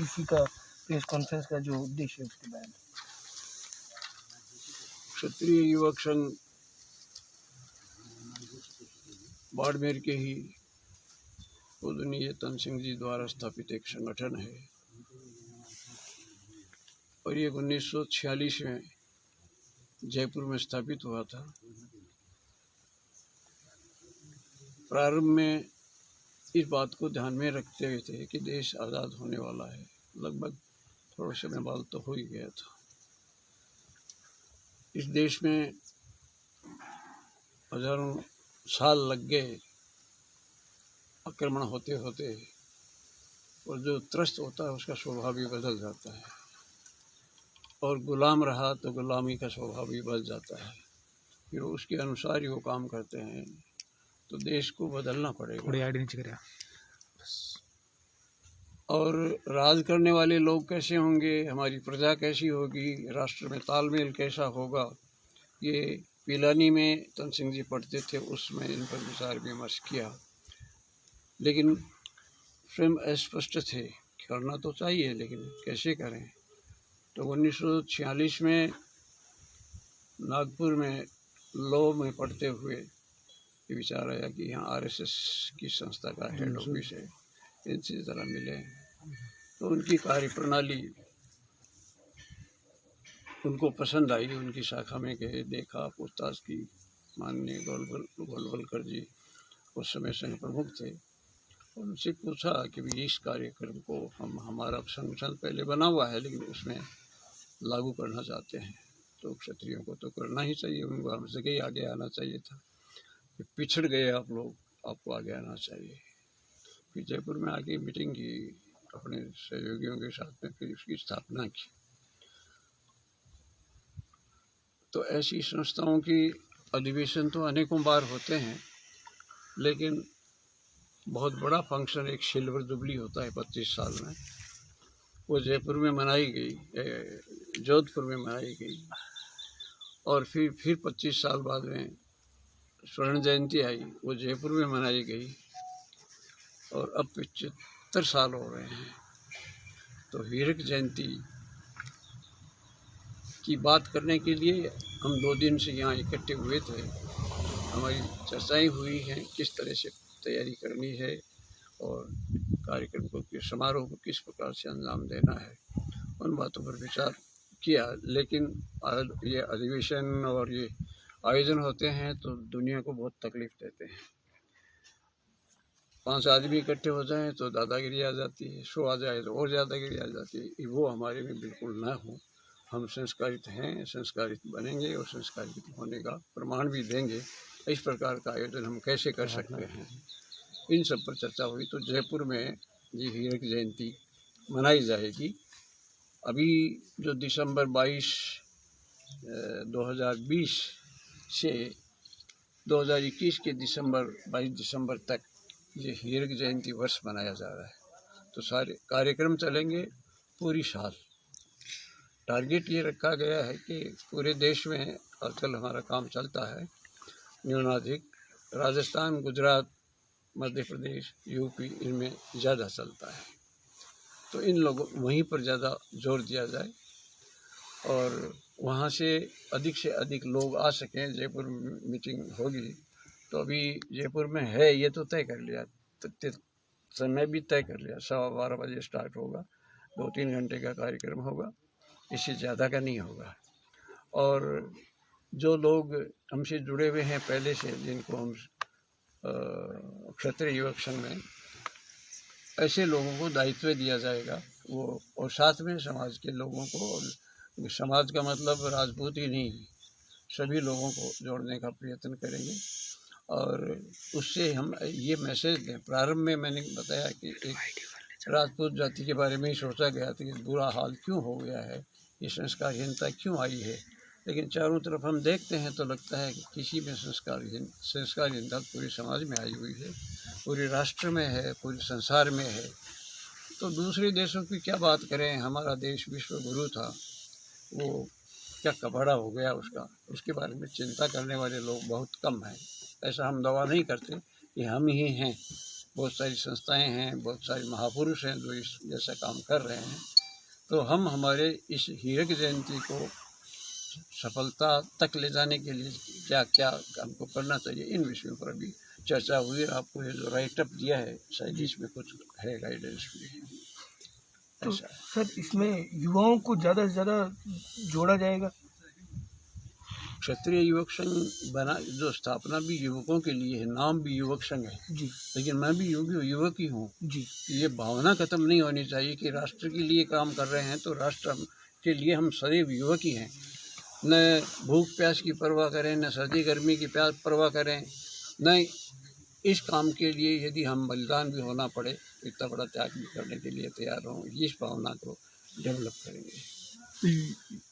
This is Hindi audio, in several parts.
पीसीसी का प्रेस कॉन्फ्रेंस का जो उद्देश्य है उसके बारे में। क्षत्रिय युवक संघ बाड़मेर के ही पूजनीय तन सिंह जी द्वारा स्थापित एक संगठन है और ये 1946 में जयपुर में स्थापित हुआ था। प्रारंभ में इस बात को ध्यान में रखते हुए थे कि देश आज़ाद होने वाला है, लगभग थोड़े समय बाद तो हो ही गया था। इस देश में हजारों साल लग गए आक्रमण होते होते, और जो त्रस्त होता है उसका स्वभाव भी बदल जाता है, और गुलाम रहा तो गुलामी का स्वभाव भी बदल जाता है, फिर उसके अनुसार ही वो काम करते हैं। तो देश को बदलना पड़ेगा। और राज करने वाले लोग कैसे होंगे, हमारी प्रजा कैसी होगी, राष्ट्र में तालमेल कैसा होगा, ये पिलानी में तन सिंह जी पढ़ते थे, उसमें इन पर विचार विमर्श किया। लेकिन स्वयं अस्पष्ट थे, करना तो चाहिए लेकिन कैसे करें। तो 1946 में नागपुर में लॉ में पढ़ते हुए ये विचार आया कि यहाँ आरएसएस की संस्था का हेड ऑफिस है, इनसे ज़रा मिले। तो उनकी कार्यप्रणाली उनको पसंद आई, उनकी शाखा में गए, देखा, पूछताछ की। माननीय गोलवलकर जी उस समय संघ प्रमुख थे, उनसे पूछा कि भी इस कार्यक्रम को हमारा संगठन पहले बना हुआ है लेकिन उसमें लागू करना चाहते हैं, तो क्षत्रियों को तो करना ही चाहिए, उनको हमसे ही आगे आना चाहिए था। पिछड़ गए आप लोग, आपको आगे आना चाहिए। फिर जयपुर में आके मीटिंग की अपने सहयोगियों के साथ में, फिर उसकी स्थापना की। तो ऐसी संस्थाओं की अधिवेशन तो अनेकों बार होते हैं, लेकिन बहुत बड़ा फंक्शन एक सिल्वर जुबली होता है 25 साल में, वो जयपुर में मनाई गई, जोधपुर में मनाई गई। और फिर 25 साल बाद में स्वर्ण जयंती आई, वो जयपुर में मनाई गई, और अब 75 साल हो रहे हैं। तो हीरक जयंती की बात करने के लिए हम 2 दिन से यहाँ इकट्ठे हुए थे। हमारी चर्चाएं हुई हैं किस तरह से तैयारी करनी है और कार्यक्रम को, समारोह को किस प्रकार से अंजाम देना है, उन बातों पर विचार किया। लेकिन ये अधिवेशन और ये आयोजन होते हैं तो दुनिया को बहुत तकलीफ देते हैं। 5 आदमी इकट्ठे हो जाएं तो दादागिरी आ जाती है, 100 आ जाए तो और ज़्यादागिरी आ जाती है। वो हमारे में बिल्कुल ना हो। हम संस्कारित हैं, संस्कारित बनेंगे और संस्कारित होने का प्रमाण भी देंगे। इस प्रकार का आयोजन हम कैसे कर सकते हैं, इन सब पर चर्चा हुई। तो जयपुर में ये हीरक जयंती मनाई जाएगी। अभी जो दिसंबर 22 2020 से 2021 के 22 दिसंबर तक ये हीरक जयंती वर्ष मनाया जा रहा है। तो सारे कार्यक्रम चलेंगे पूरी साल। टारगेट ये रखा गया है कि पूरे देश में आजकल हमारा काम चलता है न्यूनाधिक, राजस्थान, गुजरात, मध्य प्रदेश, यूपी, इनमें ज़्यादा चलता है। तो इन लोगों वहीं पर ज़्यादा जोर दिया जाए और वहाँ से अधिक लोग आ सकें। जयपुर में मीटिंग होगी तो अभी जयपुर में है ये तो तय कर लिया, समय भी तय कर लिया, 12:15 बजे स्टार्ट होगा, 2-3 घंटे का कार्यक्रम होगा, इससे ज़्यादा का नहीं होगा। और जो लोग हमसे जुड़े हुए हैं पहले से, जिनको हम क्षत्रिय युवक संघ में, ऐसे लोगों को दायित्व दिया जाएगा वो, और साथ में समाज के लोगों को, और समाज का मतलब राजपूत ही नहीं, सभी लोगों को जोड़ने का प्रयत्न करेंगे। और उससे हम ये मैसेज दें। प्रारंभ में मैंने बताया कि एक राजपूत जाति के बारे में ही सोचा गया था कि बुरा हाल क्यों हो गया है, ये संस्कारहीनता क्यों आई है, लेकिन चारों तरफ हम देखते हैं तो लगता है कि किसी में संस्कारहीनता पूरे समाज में आई हुई है, पूरे राष्ट्र में है, पूरे संसार में है। तो दूसरे देशों की क्या बात करें, हमारा देश विश्व गुरु था, वो क्या कपड़ा हो गया उसके बारे में चिंता करने वाले लोग बहुत कम हैं। ऐसा हम दावा नहीं करते कि हम ही हैं, बहुत सारी संस्थाएं हैं, बहुत सारे महापुरुष हैं जो इस जैसा काम कर रहे हैं। तो हम हमारे इस हीरक जयंती को सफलता तक ले जाने के लिए क्या क्या हमको करना चाहिए, इन विषयों पर भी चर्चा हुई। आपको ये जो राइटअप दिया है शायद इसमें कुछ है, गाइडेंस भी है। तो सर इसमें युवाओं को ज़्यादा से ज़्यादा जोड़ा जाएगा। क्षत्रिय युवक संघ बना, जो स्थापना भी युवकों के लिए है, नाम भी युवक संघ है जी, लेकिन मैं भी युवक ही हूँ जी। ये भावना खत्म नहीं होनी चाहिए कि राष्ट्र के लिए काम कर रहे हैं तो राष्ट्र के लिए हम सदैव युवक ही हैं। न भूख प्यास की परवाह करें, न सर्दी गर्मी की परवाह करें, न इस काम के लिए यदि हम बलिदान भी होना पड़े इतना बड़ा त्याग भी करने के लिए तैयार हों। इस भावना को डेवलप करेंगे।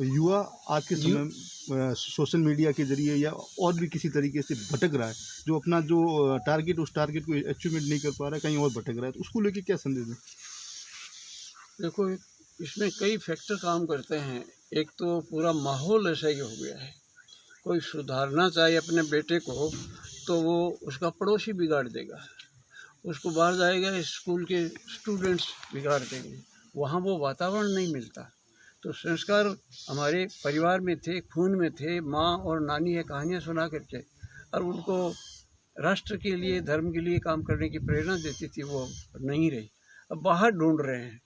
युवा आज के समय सोशल मीडिया के जरिए या और भी किसी तरीके से भटक रहा है, जो अपना जो टारगेट उस टारगेट को अचीवमेंट नहीं कर पा रहा है, कहीं और भटक रहा है, तो उसको लेके क्या संदेश दें? देखो इसमें कई फैक्टर काम करते हैं। एक तो पूरा माहौल ऐसा ही हो गया है, कोई सुधारना चाहे अपने बेटे को तो वो उसका पड़ोसी बिगाड़ देगा, उसको बाहर जाएगा स्कूल के स्टूडेंट्स बिगाड़ देंगे, वहाँ वो वातावरण नहीं मिलता। तो संस्कार हमारे परिवार में थे, खून में थे, माँ और नानी है कहानियाँ सुना करके और उनको राष्ट्र के लिए धर्म के लिए काम करने की प्रेरणा देती थी, वो नहीं रही, अब बाहर ढूंढ रहे हैं।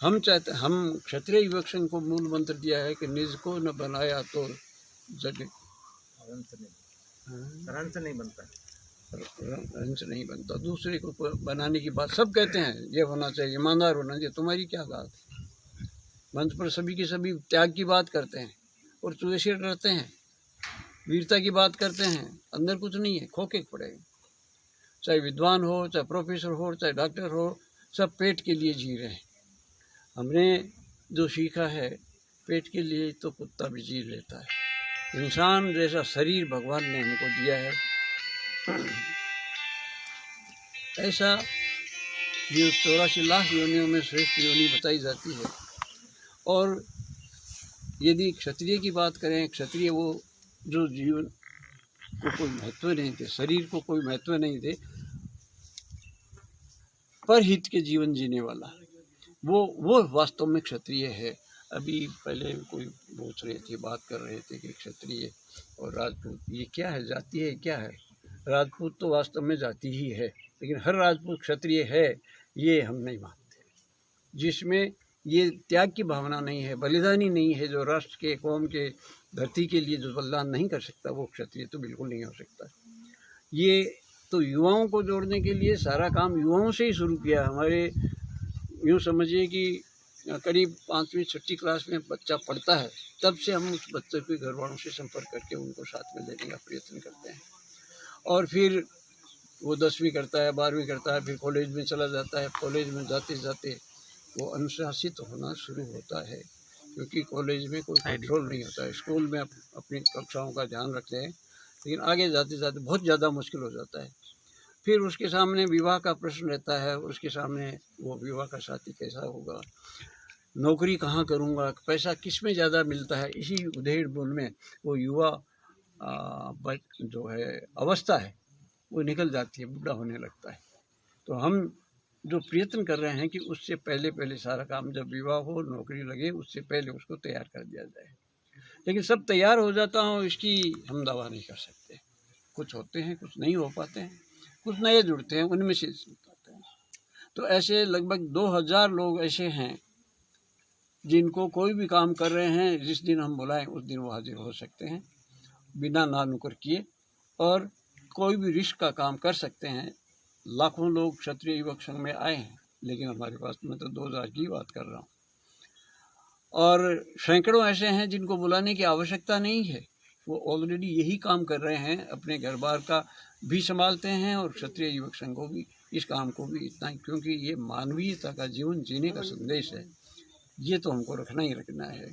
हम चाहते, हम क्षत्रिय युवक संघ को मूल मंत्र दिया है कि निज को न बनाया तो जग रंस नहीं बनता, रंस नहीं बनता। दूसरे को बनाने की बात सब कहते हैं, ये होना चाहिए, ईमानदार होना चाहिए, तुम्हारी क्या बात। मंच पर सभी के सभी त्याग की बात करते हैं और चूहे से डरते हैं, वीरता की बात करते हैं, अंदर कुछ नहीं है, खोखे पड़े। चाहे विद्वान हो, चाहे प्रोफेसर हो, चाहे डॉक्टर हो, सब पेट के लिए जी रहे हैं। हमने जो सीखा है पेट के लिए तो कुत्ता भी जी लेता है। इंसान जैसा शरीर भगवान ने हमको दिया है, ऐसा ये 84 लाख योनियों में श्रेष्ठ योनि बताई जाती है। और यदि क्षत्रिय की बात करें, क्षत्रिय वो जो जीवन को कोई महत्व नहीं दे, शरीर को कोई महत्व नहीं दे, पर हित के जीवन जीने वाला, वो वास्तव में क्षत्रिय है। अभी पहले कोई पूछ रहे थे, बात कर रहे थे कि क्षत्रिय और राजपूत ये क्या है, जाति है क्या है। राजपूत तो वास्तव में जाति ही है, लेकिन हर राजपूत क्षत्रिय है ये हम नहीं मानते। जिसमें ये त्याग की भावना नहीं है, बलिदानी नहीं है, जो राष्ट्र के, कौम के, धरती के लिए जो बलिदान नहीं कर सकता वो क्षत्रिय तो बिल्कुल नहीं हो सकता। ये तो युवाओं को जोड़ने के लिए सारा काम युवाओं से ही शुरू किया। हमारे यूँ समझिए कि करीब 5वीं 6वीं क्लास में बच्चा पढ़ता है, तब से हम उस बच्चे के घर वालों से संपर्क करके उनको साथ में लेने का प्रयत्न करते हैं। और फिर वो 10वीं करता है, 12वीं करता है, फिर कॉलेज में चला जाता है। कॉलेज में जाते जाते वो अनुशासित होना शुरू होता है, क्योंकि कॉलेज में कोई कंट्रोल नहीं होता है। स्कूल में अपनी कक्षाओं का ध्यान रखते हैं, लेकिन आगे जाते जाते बहुत ज़्यादा मुश्किल हो जाता है। फिर उसके सामने विवाह का प्रश्न रहता है, उसके सामने वो विवाह का साथी कैसा होगा, नौकरी कहाँ करूँगा, पैसा किस में ज़्यादा मिलता है, इसी उधेड़ बुन में वो युवा जो है अवस्था है वो निकल जाती है, बूढ़ा होने लगता है। तो हम जो प्रयत्न कर रहे हैं कि उससे पहले सारा काम, जब विवाह हो, नौकरी लगे, उससे पहले उसको तैयार कर दिया जाए। लेकिन सब तैयार हो जाता हो इसकी हम दावा नहीं कर सकते। कुछ होते हैं, कुछ नहीं हो पाते हैं, कुछ नए जुड़ते हैं, उनमें से पाते हैं। तो ऐसे लगभग 2000 लोग ऐसे हैं जिनको कोई भी काम कर रहे हैं, जिस दिन हम बुलाएं उस दिन वो हाजिर हो सकते हैं बिना ना नुकर किए, और कोई भी रिस्क का काम कर सकते हैं। लाखों लोग क्षत्रिय युवक संघ में आए हैं, लेकिन हमारे पास मैं तो 2000 की बात कर रहा हूँ। और सैकड़ों ऐसे हैं जिनको बुलाने की आवश्यकता नहीं है, वो ऑलरेडी यही काम कर रहे हैं, अपने घर बार का भी संभालते हैं और क्षत्रिय युवक संघ को भी, इस काम को भी इतना ही, क्योंकि ये मानवीयता का जीवन जीने का संदेश है, ये तो हमको रखना ही रखना है।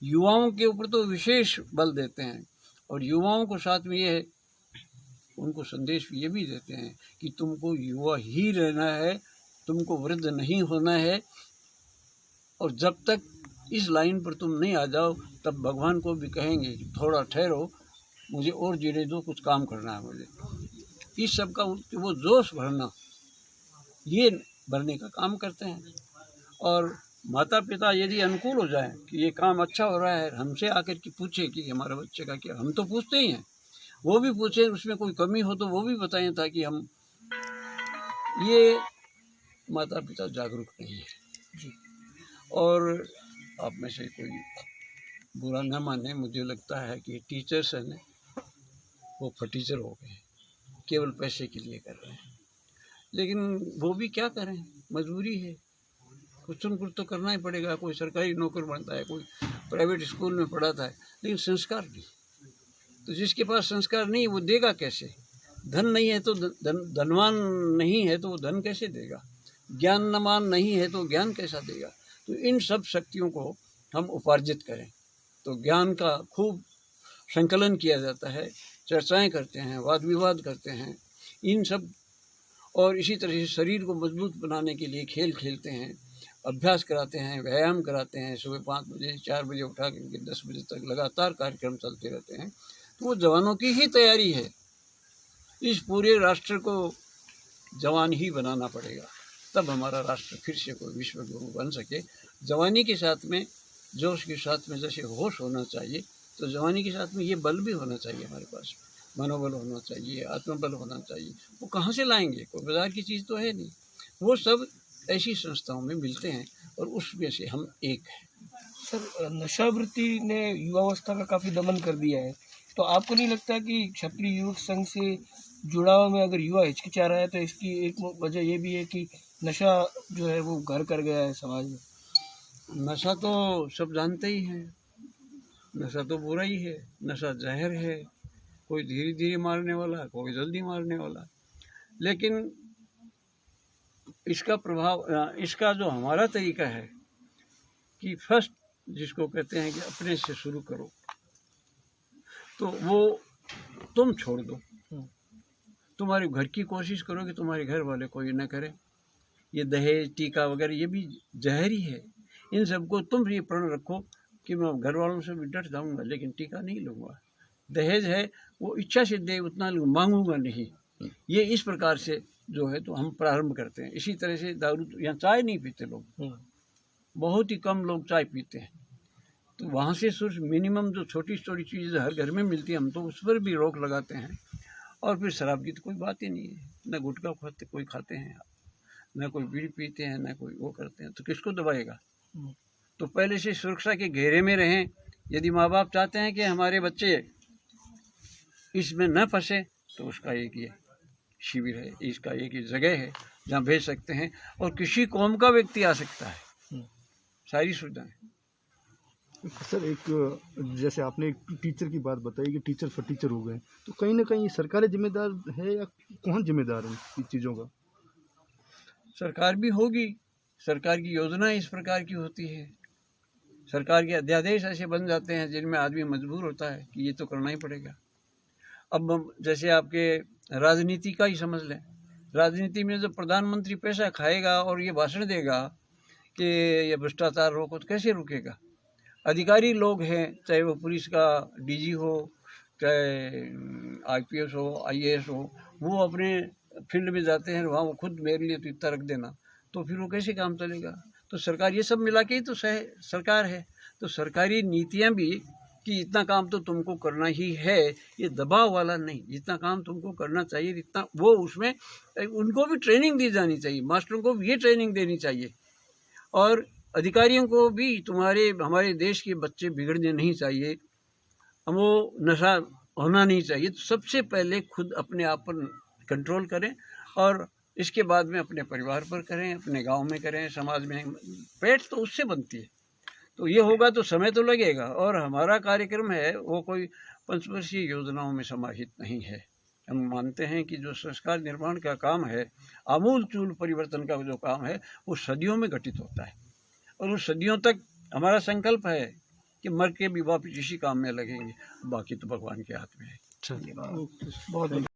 युवाओं के ऊपर तो विशेष बल देते हैं, और युवाओं को साथ में ये है, उनको संदेश ये भी देते हैं कि तुमको युवा ही रहना है, तुमको वृद्ध नहीं होना है, और जब तक इस लाइन पर तुम नहीं आ जाओ तब भगवान को भी कहेंगे थोड़ा ठहरो, मुझे और जीने दो, कुछ काम करना है मुझे। इस सब का वो जोश भरना, ये भरने का काम करते हैं। और माता पिता यदि अनुकूल हो जाए कि ये काम अच्छा हो रहा है, हमसे आकर के पूछे कि हमारे बच्चे का क्या, हम तो पूछते ही हैं, वो भी पूछे, उसमें कोई कमी हो तो वो भी बताएं, ताकि हम, ये माता पिता जागरूक नहीं है जी। और आप में से कोई बुरा न माने, मुझे लगता है कि टीचर्स हैं वो फटीचर हो गए, केवल पैसे के लिए कर रहे हैं। लेकिन वो भी क्या करें, मजबूरी है, कुछ न कुछ तो करना ही पड़ेगा। कोई सरकारी नौकर बनता है, कोई प्राइवेट स्कूल में पढ़ाता है, लेकिन संस्कार नहीं। तो जिसके पास संस्कार नहीं वो देगा कैसे? धन नहीं है तो धनवान नहीं है तो वो धन कैसे देगा? ज्ञानवान नहीं है तो ज्ञान कैसा देगा? तो इन सब शक्तियों को हम उपार्जित करें। तो ज्ञान का खूब संकलन किया जाता है, चर्चाएं करते हैं, वाद विवाद करते हैं, इन सब। और इसी तरह से शरीर को मजबूत बनाने के लिए खेल खेलते हैं, अभ्यास कराते हैं, व्यायाम कराते हैं। सुबह 5 बजे 4 बजे उठा करके 10 बजे तक लगातार कार्यक्रम चलते रहते हैं। तो वो जवानों की ही तैयारी है। इस पूरे राष्ट्र को जवान ही बनाना पड़ेगा, तब हमारा राष्ट्र फिर से कोई विश्व गुरु बन सके। जवानी के साथ में, जोश के साथ में जैसे होश होना चाहिए, तो जवानी के साथ में ये बल भी होना चाहिए हमारे पास, मनोबल होना चाहिए, आत्मबल होना चाहिए। वो कहाँ से लाएंगे? कोई बाजार की चीज़ तो है नहीं। वो सब ऐसी संस्थाओं में मिलते हैं और उसमें से हम एक हैं। सर, नशावृत्ति ने युवावस्था का काफ़ी दमन कर दिया है, तो आपको नहीं लगता कि क्षत्रिय युवक संघ से जुड़ाव में अगर युवा हिचकिचा रहा है तो इसकी एक वजह ये भी है कि नशा जो है वो घर कर गया है समाज में? नशा तो सब जानते ही हैं, नशा तो बुरा ही है, नशा जहर है। कोई धीरे धीरे मारने वाला, कोई जल्दी मारने वाला। लेकिन इसका प्रभाव, इसका जो हमारा तरीका है कि फर्स्ट जिसको कहते हैं कि अपने से शुरू करो, तो वो तुम छोड़ दो। तुम्हारे घर की कोशिश करो कि तुम्हारे घर वाले कोई न करे। ये दहेज, टीका वगैरह ये भी जहर ही है। इन सबको तुम ये प्रण रखो कि मैं घर वालों से भी डट जाऊंगा लेकिन टीका नहीं लूँगा। दहेज है वो इच्छा से दे, उतना मांगूंगा नहीं। ये इस प्रकार से जो है तो हम प्रारंभ करते हैं। इसी तरह से दारू, यहाँ चाय नहीं पीते लोग, बहुत ही कम लोग चाय पीते हैं। तो वहाँ से सिर्फ मिनिमम जो छोटी छोटी चीज़ें हर घर में मिलती है, हम तो उस पर भी रोक लगाते हैं। और फिर शराब की तो कोई बात ही नहीं है, न गुटखा खाते कोई खाते हैं, न कोई बीड़ी पीते हैं, न कोई वो करते हैं। तो किसको दबाएगा? तो पहले से सुरक्षा के घेरे में रहें। यदि माँ बाप चाहते हैं कि हमारे बच्चे इसमें न फंसे, तो उसका एक ये शिविर है, इसका एक ही जगह है जहाँ भेज सकते हैं। और किसी कौम का व्यक्ति आ सकता है, सारी सुविधाएं। सर, एक जैसे आपने एक टीचर की बात बताई कि टीचर फटीचर हो गए, तो कहीं ना कहीं सरकार जिम्मेदार है या कौन जिम्मेदार है इन चीज़ों का? सरकार भी होगी। सरकार की योजनाएं इस प्रकार की होती है, सरकार के अध्यादेश ऐसे बन जाते हैं जिनमें आदमी मजबूर होता है कि ये तो करना ही पड़ेगा। अब जैसे आपके राजनीति का ही समझ लें, राजनीति में जब प्रधानमंत्री पैसा खाएगा और ये भाषण देगा कि ये भ्रष्टाचार रोको, तो कैसे रुकेगा? अधिकारी लोग हैं, चाहे वो पुलिस का डीजी हो, चाहे आईपीएस हो, आईएएस हो, वो अपने फील्ड में जाते हैं, वहाँ वो खुद मेरे लिए तो इतना रख देना, तो फिर वो कैसे काम चलेगा? तो सरकार ये सब मिला के ही तो सरकार है। तो सरकारी नीतियाँ भी कि इतना काम तो तुमको करना ही है, ये दबाव वाला नहीं, जितना काम तुमको करना चाहिए इतना, वो उसमें उनको भी ट्रेनिंग दी जानी चाहिए, मास्टरों को भी ये ट्रेनिंग देनी चाहिए, और अधिकारियों को भी हमारे देश के बच्चे बिगड़ने नहीं चाहिए, वो नशा होना नहीं चाहिए। तो सबसे पहले खुद अपने आप पर कंट्रोल करें और इसके बाद में अपने परिवार पर करें, अपने गांव में करें, समाज में। पेट तो उससे बनती है। तो ये होगा तो समय तो लगेगा, और हमारा कार्यक्रम है वो कोई पंचवर्षीय योजनाओं में समाहित नहीं है। हम मानते हैं कि जो संस्कार निर्माण का काम है, आमूल चूल परिवर्तन का जो काम है, वो सदियों में घटित होता है, और उस सदियों तक हमारा संकल्प है कि मर के भी वापिस इसी काम में लगेंगे, बाकी तो भगवान के हाथ में है। बहुत